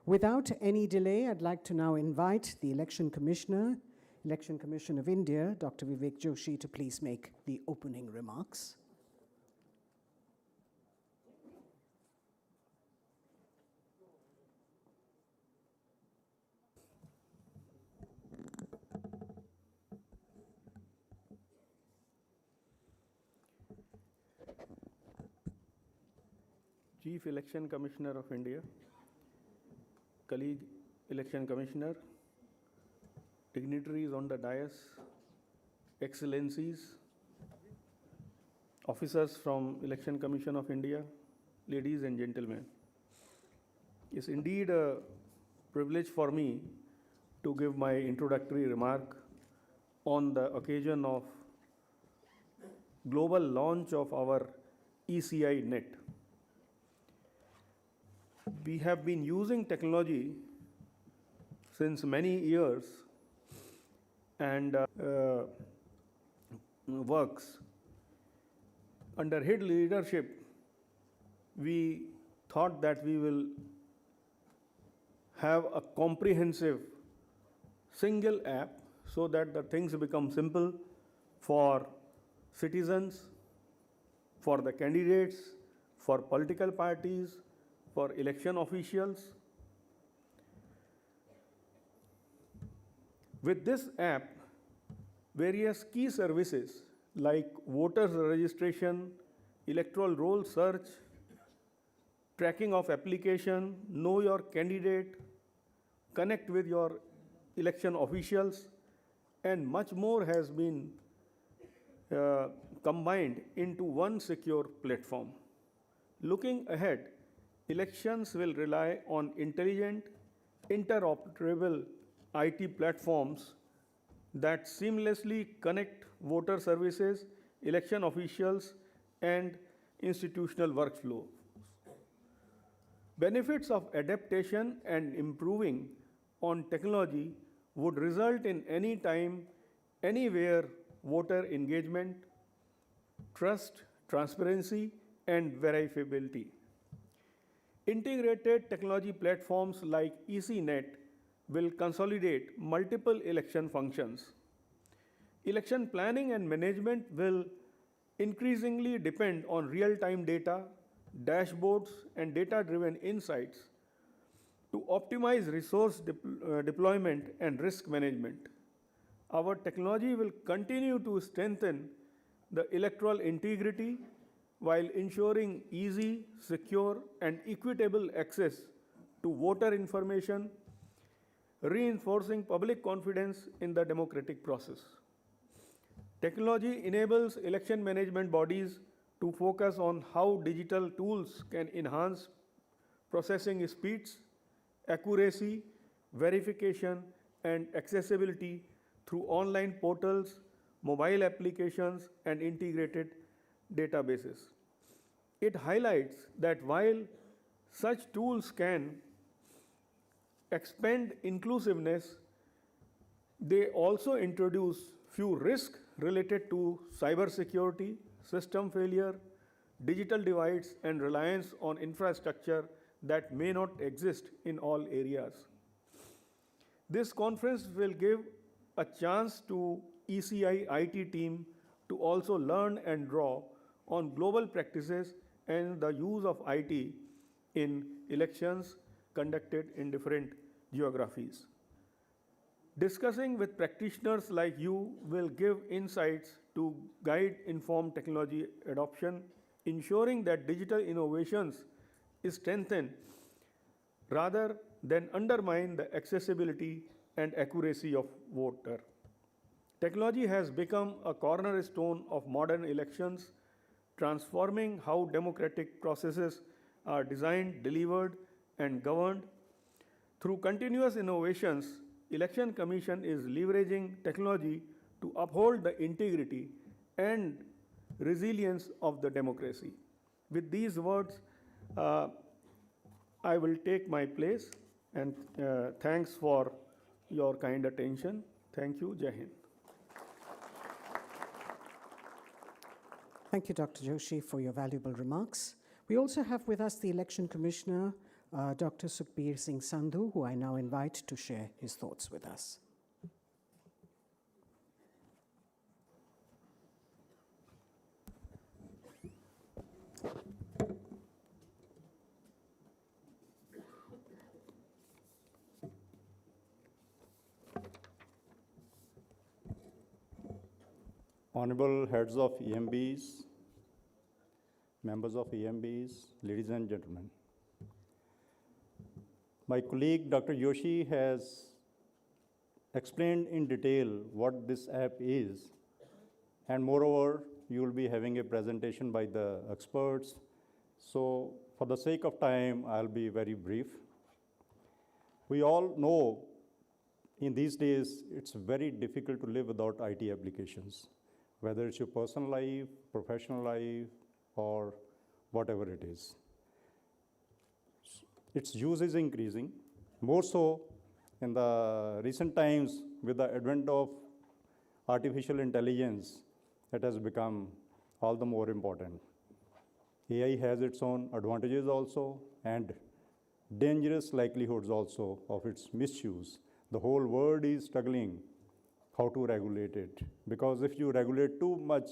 Without any delay, I'd like to now invite the Election Commissioner, Election Commission of India, Dr. Vivek Joshi, to please make the opening remarks. Chief Election Commissioner of India, colleague Election Commissioner, dignitaries on the dais, excellencies, officers from Election Commission of India, ladies and gentlemen. It's indeed a privilege for me to give my introductory remark on the occasion of global launch of our ECI Net. We have been using technology since many years and works. Under his leadership, we thought that we will have a comprehensive single app so that the things become simple for citizens, for the candidates, for political parties, for election officials. With this app, various key services like voters registration, electoral roll search, tracking of application, know your candidate, connect with your election officials, and much more has been combined into one secure platform. Looking ahead, elections will rely on intelligent, interoperable IT platforms that seamlessly connect voter services, election officials, and institutional workflow. Benefits of adaptation and improving on technology would result in anytime, anywhere voter engagement, trust, transparency, and verifiability. Integrated technology platforms like ECI Net will consolidate multiple election functions. Election planning and management will increasingly depend on real-time data, dashboards, and data-driven insights to optimize resource deployment and risk management. Our technology will continue to strengthen the electoral integrity while ensuring easy, secure, and equitable access to voter information, reinforcing public confidence in the democratic process. Technology enables election management bodies to focus on how digital tools can enhance processing speeds, accuracy, verification, and accessibility through online portals, mobile applications, and integrated databases. It highlights that while such tools can expand inclusiveness, they also introduce few risks related to cybersecurity, system failure, digital divides, and reliance on infrastructure that may not exist in all areas. This conference will give a chance to ECI IT team to also learn and draw on global practices and the use of IT in elections conducted in different geographies. Discussing with practitioners like you will give insights to guide informed technology adoption, ensuring that digital innovations is strengthened rather than undermine the accessibility and accuracy of voter. Technology has become a cornerstone of modern elections, transforming how democratic processes are designed, delivered, and governed. Through continuous innovations, Election Commission is leveraging technology to uphold the integrity and resilience of the democracy. With these words, I will take my place, and thanks for your kind attention. Thank you. Jai Hind. Thank you, Dr. Joshi, for your valuable remarks. We also have with us the Election Commissioner Dr. Sukhbir Singh Sandhu, who I now invite to share his thoughts with us. Honorable heads of EMBs, members of EMBs, ladies and gentlemen. My colleague Dr. Joshi has explained in detail what this app is, and moreover, you will be having a presentation by the experts. So for the sake of time, I'll be very brief. We all know in these days, it's very difficult to live without IT applications, whether it's your personal life, professional life, or whatever it is. Its use is increasing, more so in the recent times with the advent of artificial intelligence. It has become all the more important. AI has its own advantages also and dangerous likelihoods also of its misuse. The whole world is struggling how to regulate it, because if you regulate too much,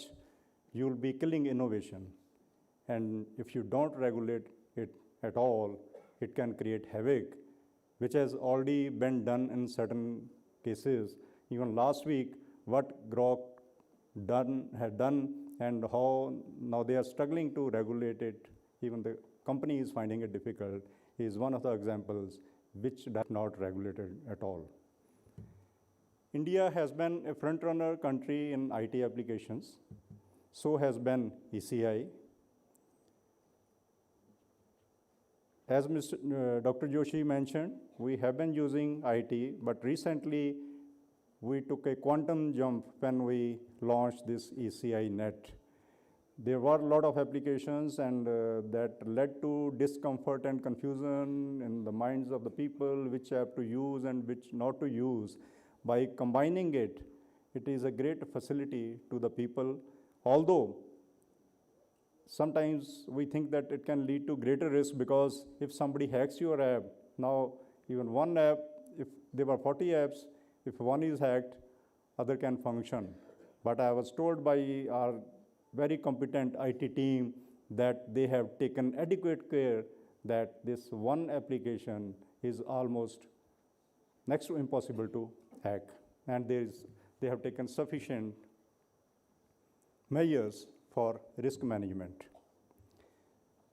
you'll be killing innovation. And if you don't regulate it at all, it can create havoc, which has already been done in certain cases. Even last week, what Grok had done and how now they are struggling to regulate it, even the company is finding it difficult, is one of the examples which does not regulate it at all. India has been a front-runner country in IT applications. So has been ECI. As Dr. Joshi mentioned, we have been using IT, but recently we took a quantum jump when we launched this ECI Net. There were a lot of applications, and that led to discomfort and confusion in the minds of the people, which app to use and which not to use. By combining it, it is a great facility to the people, although sometimes we think that it can lead to greater risk, because if somebody hacks your app, now even one app, if there were 40 apps, if one is hacked, other can function. But I was told by our very competent IT team that they have taken adequate care that this one application is almost next to impossible to hack. And they have taken sufficient measures for risk management.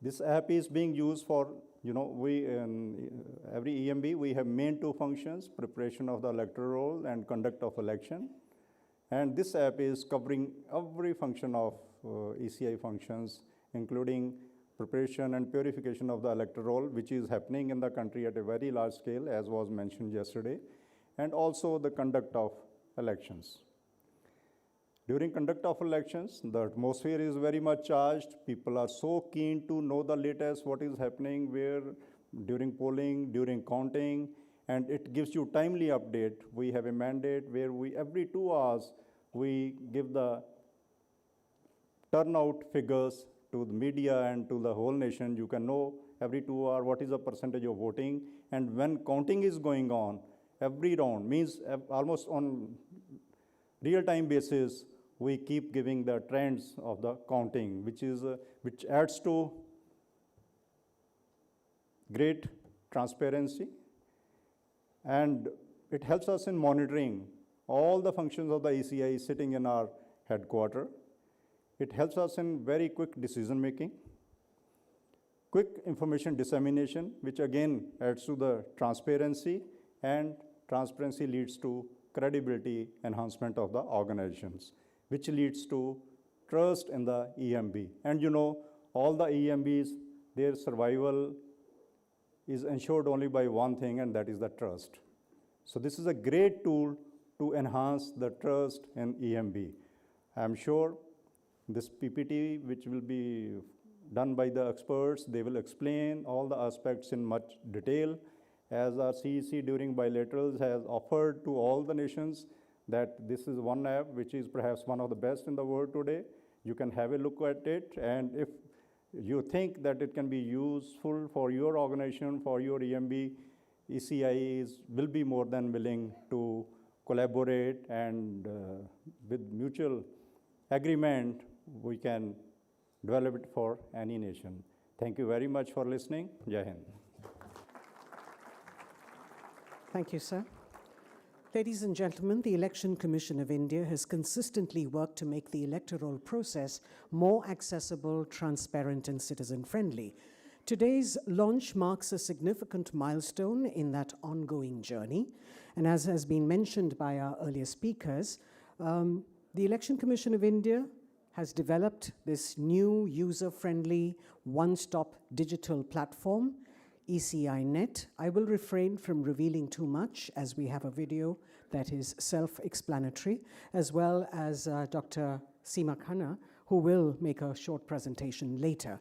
This app is being used for, we in every EMB, we have main two functions: preparation of the electoral roll and conduct of election. And this app is covering every function of ECI functions, including preparation and purification of the electoral roll, which is happening in the country at a very large scale, as was mentioned yesterday, and also the conduct of elections. During conduct of elections, the atmosphere is very much charged. People are so keen to know the latest, what is happening where, during polling, during counting, and it gives you timely update. We have a mandate where every 2 hours, we give the turnout figures to the media and to the whole nation. You can know every 2 hours what is the percentage of voting. And when counting is going on, every round, means almost on real-time basis, we keep giving the trends of the counting, which adds to great transparency, and it helps us in monitoring all the functions of the ECI sitting in our headquarters. It helps us in very quick decision-making, quick information dissemination, which again adds to the transparency, and transparency leads to credibility enhancement of the organizations, which leads to trust in the EMB. And all the EMBs, their survival is ensured only by one thing, and that is the trust. So this is a great tool to enhance the trust in EMB. I'm sure this PPT, which will be done by the experts, they will explain all the aspects in much detail, as our CEC during bilaterals has offered to all the nations that this is one app which is perhaps one of the best in the world today. You can have a look at it, and if you think that it can be useful for your organization, for your EMB, ECI will be more than willing to collaborate, and with mutual agreement, we can develop it for any nation. Thank you very much for listening. Jai Hind. Thank you, sir. Ladies and gentlemen, the Election Commission of India has consistently worked to make the electoral process more accessible, transparent, and citizen-friendly. Today's launch marks a significant milestone in that ongoing journey. And as has been mentioned by our earlier speakers, the Election Commission of India has developed this new user-friendly one-stop digital platform, ECI Net. I will refrain from revealing too much as we have a video that is self-explanatory, as well as Dr. Seema Khanna, who will make a short presentation later.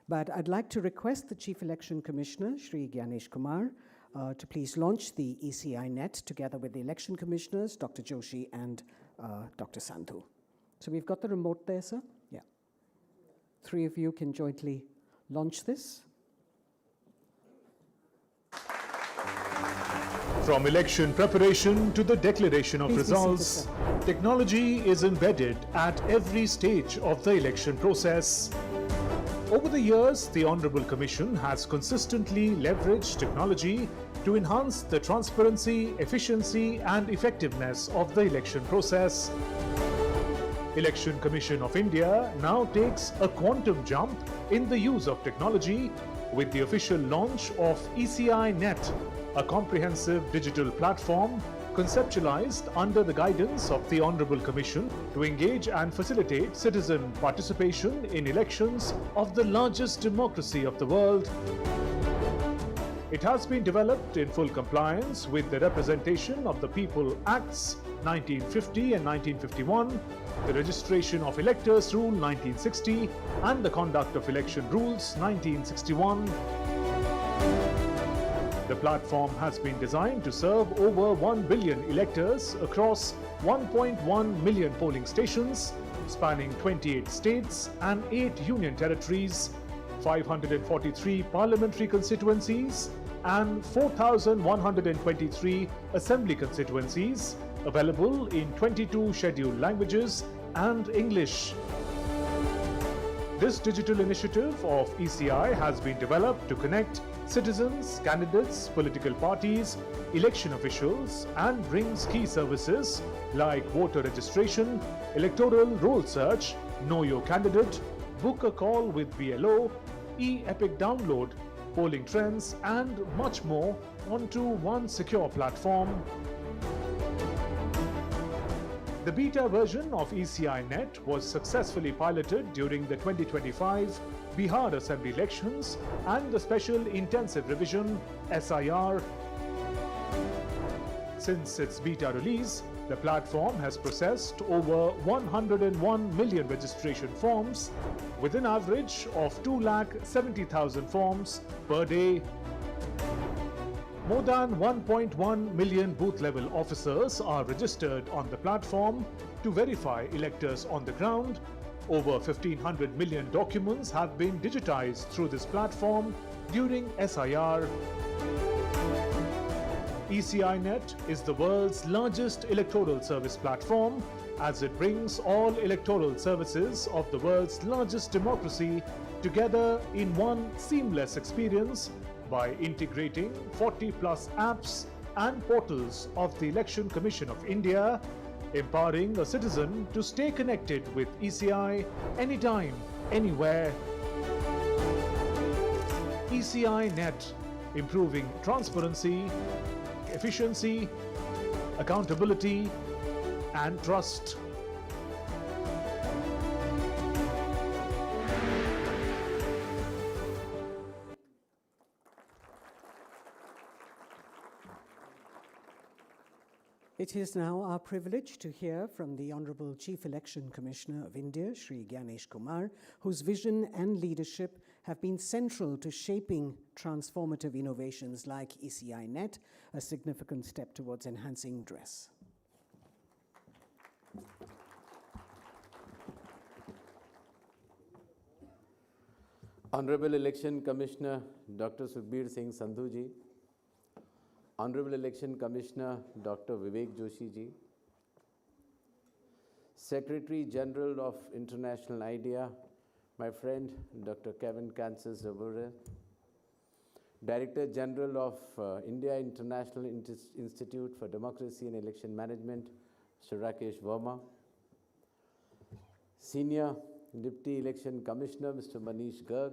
But I'd like to request the Chief Election Commissioner, Shri 𝗙𝗲𝗃𝗃, to please launch the ECI Net together with the election commissioners, Dr. Joshi and Dr. Sandhu. So we've got the remote there, sir? Yeah. Three of you can jointly launch this. From election preparation to the declaration of Please be seated, results, sir. technology is embedded at every stage of the election process. Over the years, the Honorable Commission has consistently leveraged technology to enhance the transparency, efficiency, and effectiveness of the election process. Election Commission of India now takes a quantum jump in the use of technology with the official launch of ECI Net, a comprehensive digital platform conceptualized under the guidance of the Honorable Commission to engage and facilitate citizen participation in elections of the largest democracy of the world. It has been developed in full compliance with the Representation of the People Acts 1950 and 1951, the Registration of Electors Rule 1960, and the Conduct of Election Rules 1961. The platform has been designed to serve over 1 billion electors across 1.1 million polling stations, spanning 28 states and 8 union territories, 543 parliamentary constituencies, and 4,123 assembly constituencies, available in 22 scheduled languages and English. This digital initiative of ECI has been developed to connect citizens, candidates, political parties, election officials, and brings key services like voter registration, electoral roll search, know your candidate, book a call with BLO, e-Epic download, polling trends, and much more onto one secure platform. The beta version of ECI Net was successfully piloted during the 2025 Bihar Assembly elections and the Special Intensive Revision SIR. Since its beta release, the platform has processed over 101 million registration forms with an average of 270,000 forms per day. More than 1.1 million booth-level officers are registered on the platform to verify electors on the ground. Over 1,500 million documents have been digitized through this platform during SIR. ECI Net is the world's largest electoral service platform, as it brings all electoral services of the world's largest democracy together in one seamless experience by integrating 40+ apps and portals of the Election Commission of India, empowering a citizen to stay connected with ECI anytime, anywhere. ECI Net, improving transparency, efficiency, accountability, and trust. It is now our privilege to hear from the Honorable Chief Election Commissioner of India, Shri 𝗙𝗃𝗃𝗃𝗃, whose vision and leadership have been central to shaping transformative innovations like ECI Net, a significant step towards enhancing DRESS. Honorable Election Commissioner Dr. Sukhbir Singh Sandhu ji, Honorable Election Commissioner Dr. Vivek Joshi ji, Secretary General of International IDEA, my friend Dr. 𝗘𝗹𝗲𝗰𝗁𝗶𝗿𝗃, Director General of India International Institute for Democracy and Election Management, Mr. 𝗙𝗚𝗃𝗃, Senior Deputy Election Commissioner, Mr. 𝗦ci𝗰𝗺𝗶𝗀,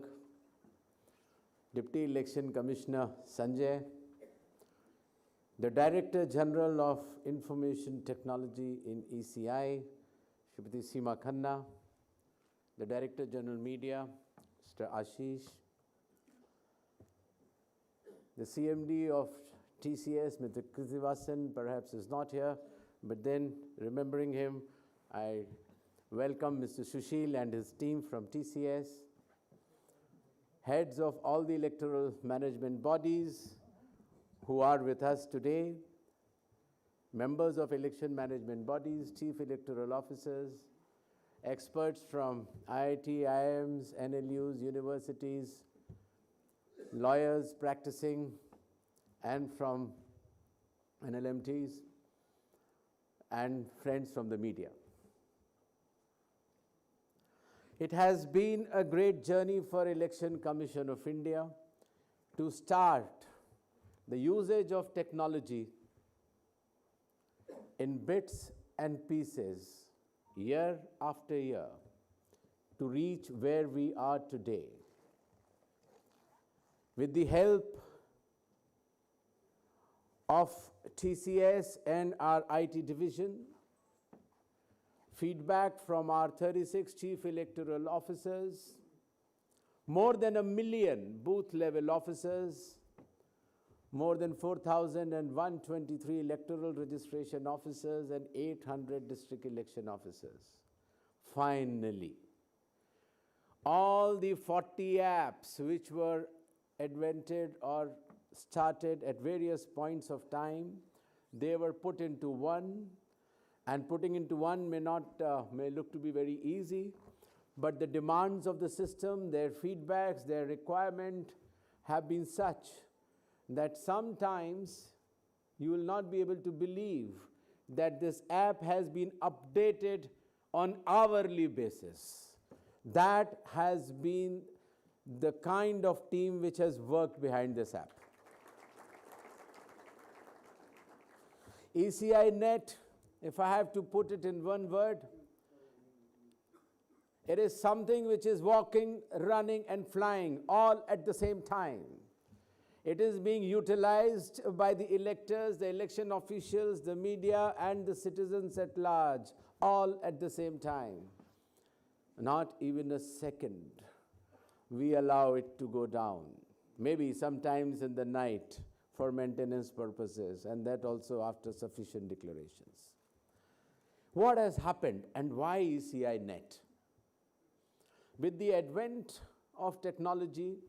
Deputy Election Commissioner Sanjay, the Director General of Information Technology in ECI, Srimati Seema Khanna, the Director General Media, Mr. 𝗙𝗚𝗃𝗃, the CMD of TCS, Mr. 𝗘𝗹𝗲𝗰𝗁, perhaps is not here, but then remembering him, I welcome Mr. Sushil and his team from TCS, heads of all the electoral management bodies who are with us today, members of election management bodies, chief electoral officers, experts from IIT, IIMs, NLUs, universities, lawyers practicing, and from NLMTs, and friends from the media. It has been a great journey for Election Commission of India to start the usage of technology in bits and pieces year after year to reach where we are today. With the help of TCS and our IT division, feedback from our 36 chief electoral officers, more than 1 million booth-level officers, more than 4,123 electoral registration officers, and 800 district election officers. Finally, all the 40 apps which were invented or started at various points of time, they were put into one, and putting into one may look to be very easy, but the demands of the system, their feedbacks, their requirement have been such that sometimes you will not be able to believe that this app has been updated on hourly basis. That has been the kind of team which has worked behind this app. ECI Net, if I have to put it in one word, it is something which is walking, running, and flying all at the same time. It is being utilized by the electors, the election officials, the media, and the citizens at large, all at the same time. Not even a second we allow it to go down. Maybe sometimes in the night for maintenance purposes, and that also after sufficient declarations. What has happened and why ECI Net? With the advent of technology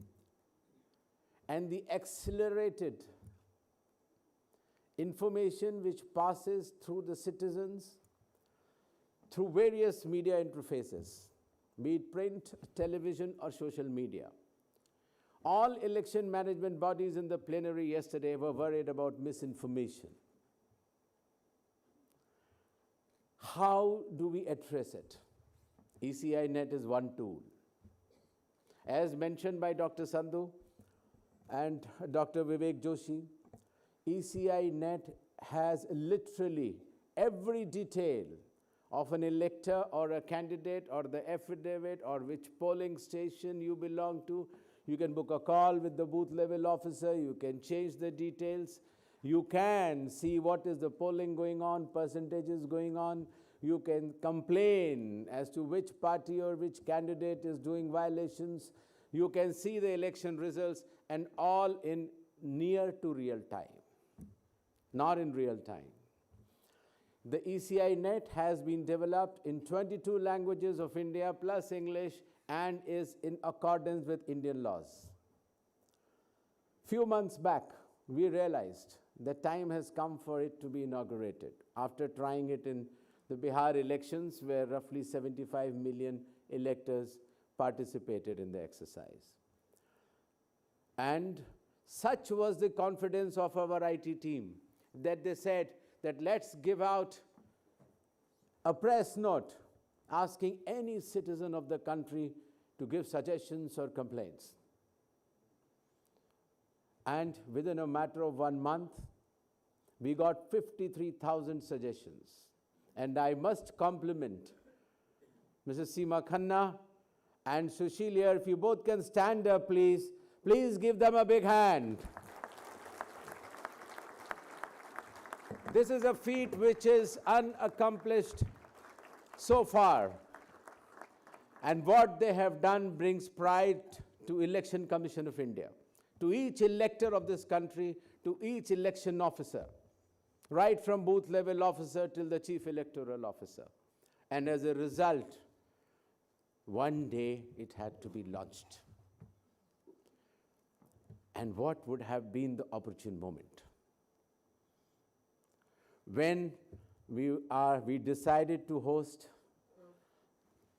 and the accelerated information which passes through the citizens through various media interfaces, be it print, television, or social media. All election management bodies in the plenary yesterday were worried about misinformation. How do we address it? ECI Net is one tool. As mentioned by Dr. Sandhu and Dr. Vivek Joshi, ECI Net has literally every detail of an elector or a candidate or the affidavit or which polling station you belong to. You can book a call with the booth level officer, you can change the details, you can see what is the polling going on, percentages going on, you can complain as to which party or which candidate is doing violations, you can see the election results, and all in near to real time, not in real time. The ECI Net has been developed in 22 languages of India plus English and is in accordance with Indian laws. Few months back, we realized the time has come for it to be inaugurated after trying it in the Bihar elections where roughly 75 million electors participated in the exercise. And such was the confidence of our IT team that they said that let's give out a press note asking any citizen of the country to give suggestions or complaints. And within a matter of 1 month, we got 53,000 suggestions. And I must compliment Mrs. Seema Khanna and Sushil. If you both can stand up, please. Please give them a big hand. This is a feat which is unaccomplished so far. And what they have done brings pride to Election Commission of India, to each elector of this country, to each election officer, right from booth level officer till the chief electoral officer. And as a result, one day it had to be launched. And what would have been the opportune moment? When we decided to host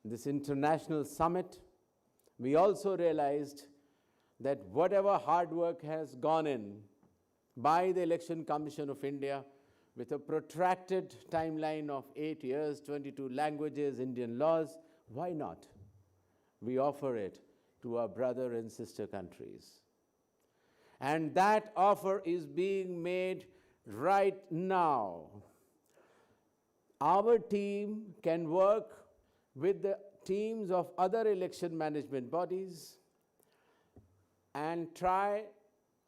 this international summit, we also realized that whatever hard work has gone in by the Election Commission of India with a protracted timeline of 8 years, 22 languages, Indian laws, why not? We offer it to our brother and sister countries. And that offer is being made right now. Our team can work with the teams of other election management bodies and try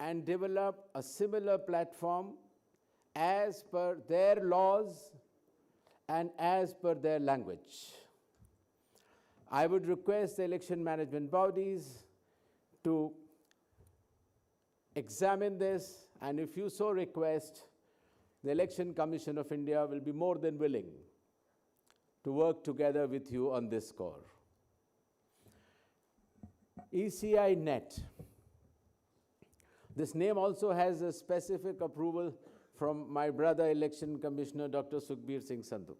and develop a similar platform as per their laws and as per their language. I would request the election management bodies to examine this, and if you so request, the Election Commission of India will be more than willing to work together with you on this score. ECI Net. This name also has a specific approval from my brother Election Commissioner Dr. Sukhbir Singh Sandhu.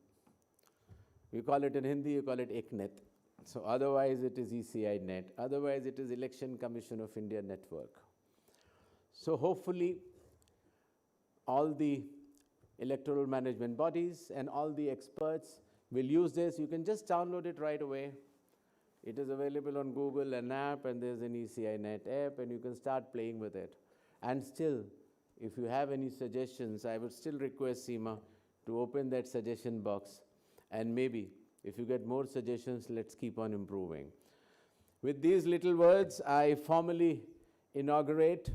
We call it in Hindi, you call it ECINET. So otherwise it is ECI Net, otherwise it is Election Commission of India Network. So hopefully all the electoral management bodies and all the experts will use this. You can just download it right away. It is available on Google, an app, and there's an ECI Net app, and you can start playing with it. And still, if you have any suggestions, I would still request Seema to open that suggestion box, and maybe if you get more suggestions, let's keep on improving. With these little words, I formally inaugurate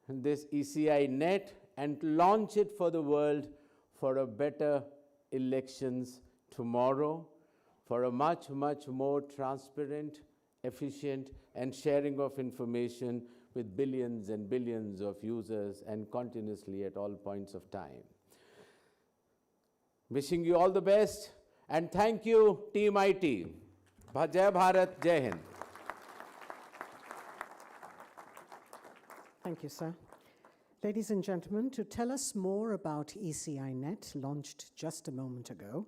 this ECI Net and launch it for the world for a better elections tomorrow, for a much, much more transparent, efficient, and sharing of information with billions and billions of users and continuously at all points of time. Wishing you all the best, and thank you, Team IT. Jai Bharat, Jai Hind. Thank you, sir. Ladies and gentlemen, to tell us more about ECI Net, launched just a moment ago,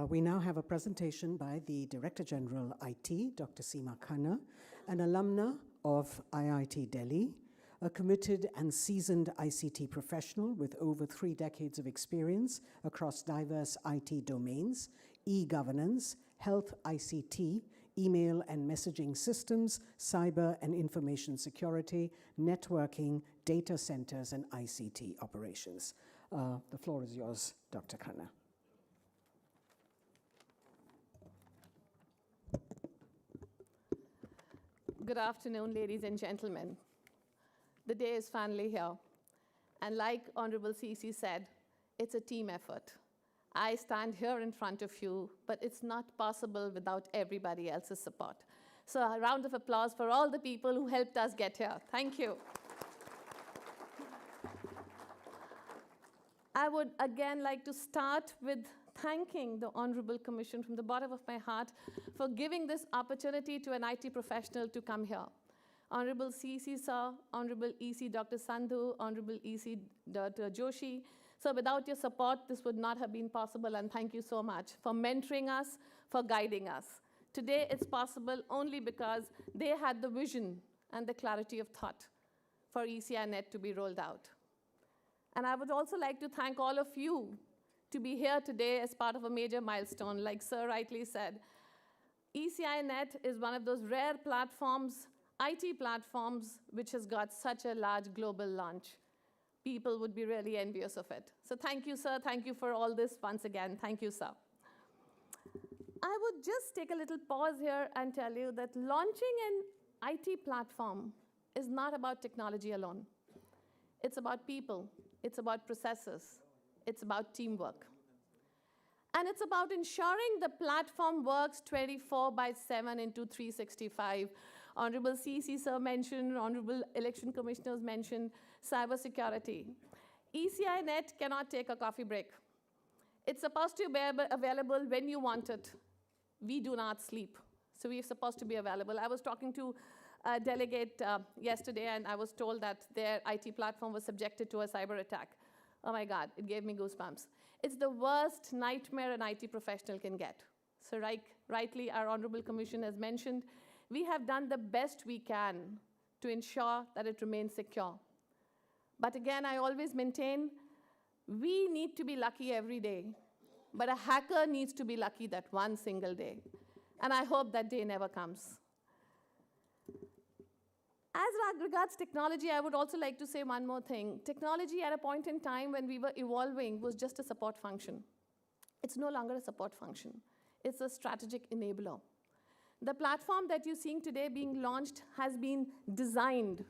we now have a presentation by the Director General IT, Dr. Seema Khanna, an alumna of IIT Delhi, a committed and seasoned ICT professional with over 3 decades of experience across diverse IT domains, e-governance, health ICT, email and messaging systems, cyber and information security, networking, data centers, and ICT operations. The floor is yours, Dr. Khanna. Good afternoon, ladies and gentlemen. The day is finally here. And like Honorable 𝗙cie said, it's a team effort. I stand here in front of you, but it's not possible without everybody else's support. So a round of applause for all the people who helped us get here. Thank you. I would again like to start with thanking the Honorable Commission from the bottom of my heart for giving this opportunity to an IT professional to come here. Honorable 𝗙cie sir, Honorable EC Dr. Sandhu, Honorable EC Dr. Joshi. So without your support, this would not have been possible, and thank you so much for mentoring us, for guiding us. Today, it's possible only because they had the vision and the clarity of thought for ECI Net to be rolled out. And I would also like to thank all of you to be here today as part of a major milestone. Like Sir rightly said, ECI Net is one of those rare platforms, IT platforms, which has got such a large global launch. People would be really envious of it. So thank you, sir. Thank you for all this once again. Thank you, sir. I would just take a little pause here and tell you that launching an IT platform is not about technology alone. It's about people. It's about processes. It's about teamwork. And it's about ensuring the platform works 24/7 into 365. Honorable 𝗙cie sir mentioned, Honorable Election Commissioners mentioned cybersecurity. ECI Net cannot take a coffee break. It's supposed to be available when you want it. We do not sleep, so we're supposed to be available. I was talking to a delegate yesterday, and I was told that their IT platform was subjected to a cyber attack. Oh my God, it gave me goosebumps. It's the worst nightmare an IT professional can get. So rightly, our Honorable Commission has mentioned, we have done the best we can to ensure that it remains secure. But again, I always maintain, we need to be lucky every day, but a hacker needs to be lucky that one single day. And I hope that day never comes. As regards technology, I would also like to say one more thing. Technology at a point in time when we were evolving was just a support function. It's no longer a support function. It's a strategic enabler. The platform that you're seeing today being launched has been designed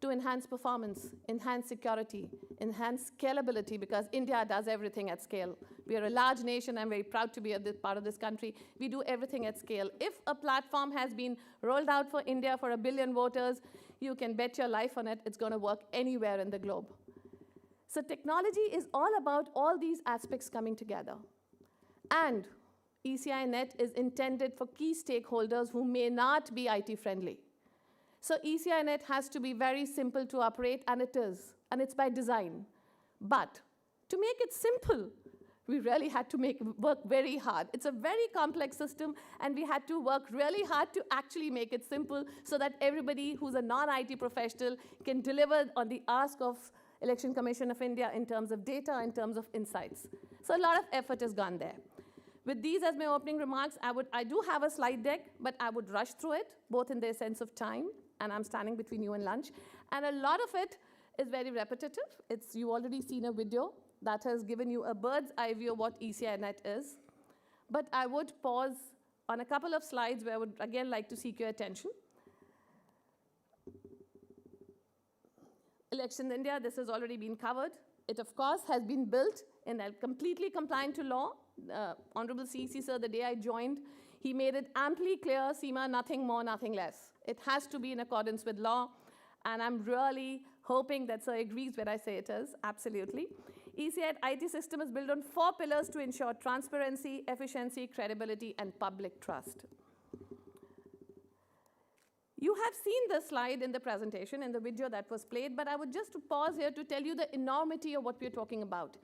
to enhance performance, enhance security, enhance scalability, because India does everything at scale. We are a large nation. I'm very proud to be a part of this country. We do everything at scale. If a platform has been rolled out for India for 1 billion voters, you can bet your life on it. It's going to work anywhere in the globe. So technology is all about all these aspects coming together. And ECI Net is intended for key stakeholders who may not be IT friendly. So ECI Net has to be very simple to operate, and it is, and it's by design. But to make it simple, we really had to work very hard. It's a very complex system, and we had to work really hard to actually make it simple so that everybody who's a non-IT professional can deliver on the ask of Election Commission of India in terms of data, in terms of insights. So a lot of effort has gone there. With these as my opening remarks, I do have a slide deck, but I would rush through it, both in the sense of time, and I'm standing between you and lunch. And a lot of it is very repetitive. You've already seen a video that has given you a bird's eye view of what ECI Net is. But I would pause on a couple of slides where I would again like to seek your attention. Elections India, this has already been covered. It, of course, has been built in a completely compliant to law. Honorable 𝗙cie sir, the day I joined, he made it amply clear, Seema, nothing more, nothing less. It has to be in accordance with law, and I'm really hoping that sir agrees when I say it is, absolutely. ECI IT system is built on 4 pillars to ensure transparency, efficiency, credibility, and public trust. You have seen this slide in the presentation, in the video that was played, but I would just pause here to tell you the enormity of what we're talking about.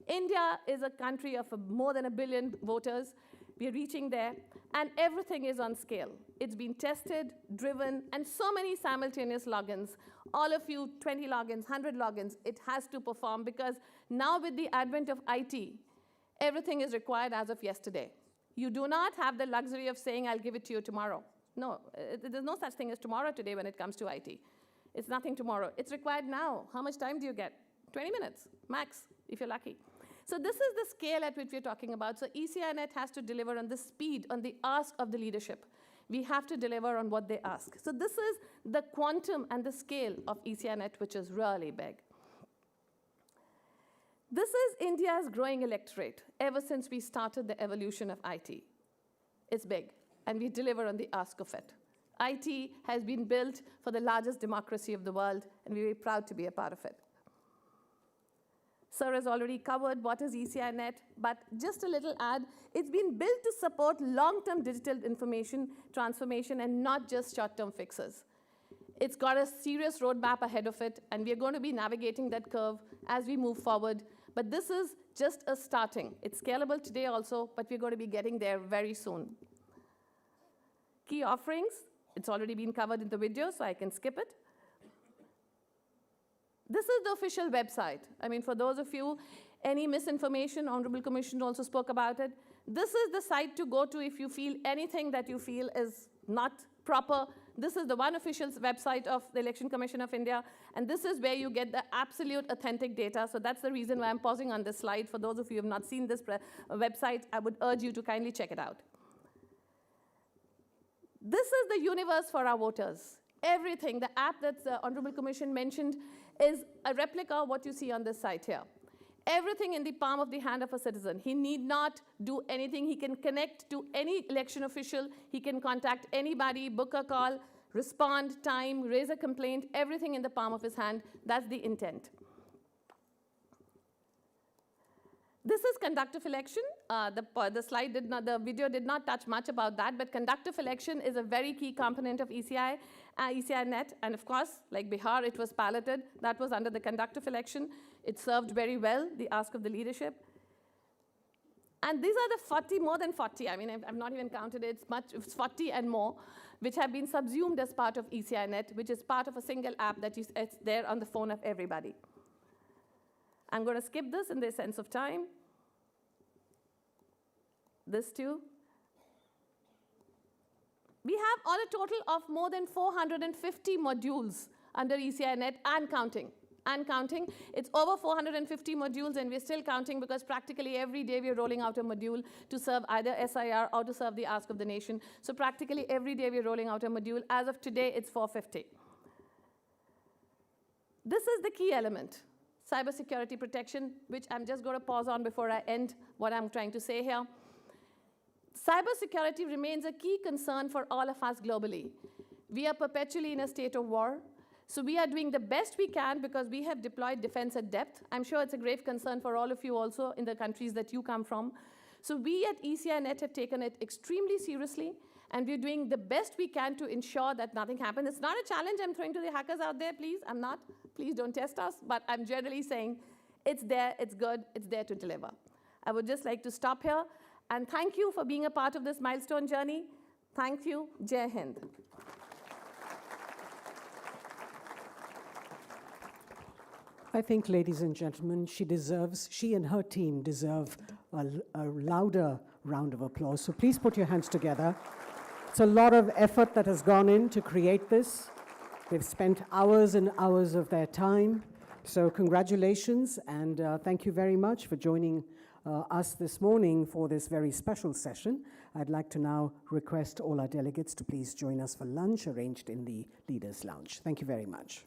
India is a country of more than 1 billion voters. We're reaching there, and everything is on scale. It's been tested, driven, and so many simultaneous logins. All of you, 20 logins, 100 logins, it has to perform, because now with the advent of IT, everything is required as of yesterday. You do not have the luxury of saying, I'll give it to you tomorrow. No, there's no such thing as tomorrow today when it comes to IT. It's nothing tomorrow. It's required now. How much time do you get? 20 minutes, max, if you're lucky. So this is the scale at which we're talking about. So ECI Net has to deliver on the speed, on the ask of the leadership. We have to deliver on what they ask. So this is the quantum and the scale of ECI Net, which is really big. This is India's growing electorate ever since we started the evolution of IT. It's big, and we deliver on the ask of it. IT has been built for the largest democracy of the world, and we're very proud to be a part of it. Sir has already covered what is ECI Net, but just a little add, it's been built to support long-term digital information transformation and not just short-term fixes. It's got a serious roadmap ahead of it, and we're going to be navigating that curve as we move forward. But this is just a starting. It's scalable today also, but we're going to be getting there very soon. Key offerings, it's already been covered in the video, so I can skip it. This is the official website. I mean, for those of you, any misinformation, Honorable Commission also spoke about it. This is the site to go to if you feel anything that you feel is not proper. This is the one official website of the Election Commission of India, and this is where you get the absolute authentic data. So that's the reason why I'm pausing on this slide. For those of you who have not seen this website, I would urge you to kindly check it out. This is the universe for our voters. Everything, the app that the Honorable Commission mentioned is a replica of what you see on this site here. Everything in the palm of the hand of a citizen. He need not do anything. He can connect to any election official. He can contact anybody, book a call, respond, time, raise a complaint, everything in the palm of his hand. That's the intent. This is conductive election. The video did not touch much about that, but conductive election is a very key component of ECI Net, and of course, like Bihar, it was piloted. That was under the conductive election. It served very well the ask of the leadership. And these are the 40, more than 40, I mean, I've not even counted it, it's 40 and more, which have been subsumed as part of ECI Net, which is part of a single app that it's there on the phone of everybody. I'm going to skip this in the sense of time. This too. We have on a total of more than 450 modules under ECI Net and counting. It's over 450 modules, and we're still counting because practically every day we're rolling out a module to serve either SIR or to serve the ask of the nation. So practically every day we're rolling out a module. As of today, it's 450. This is the key element. Cybersecurity protection, which I'm just going to pause on before I end what I'm trying to say here. Cybersecurity remains a key concern for all of us globally. We are perpetually in a state of war. So we are doing the best we can because we have deployed defense at depth. I'm sure it's a grave concern for all of you also in the countries that you come from. So we at ECI Net have taken it extremely seriously, and we're doing the best we can to ensure that nothing happens. It's not a challenge I'm throwing to the hackers out there, please. I'm not. Please don't test us. But I'm generally saying it's there, it's good, it's there to deliver. I would just like to stop here and thank you for being a part of this milestone journey. Thank you. Jai Hind. I think, ladies and gentlemen, she and her team deserve a louder round of applause. So please put your hands together. It's a lot of effort that has gone in to create this. They've spent hours and hours of their time. So congratulations, and thank you very much for joining us this morning for this very special session. I'd like to now request all our delegates to please join us for lunch arranged in the Leaders' Lounge. Thank you very much.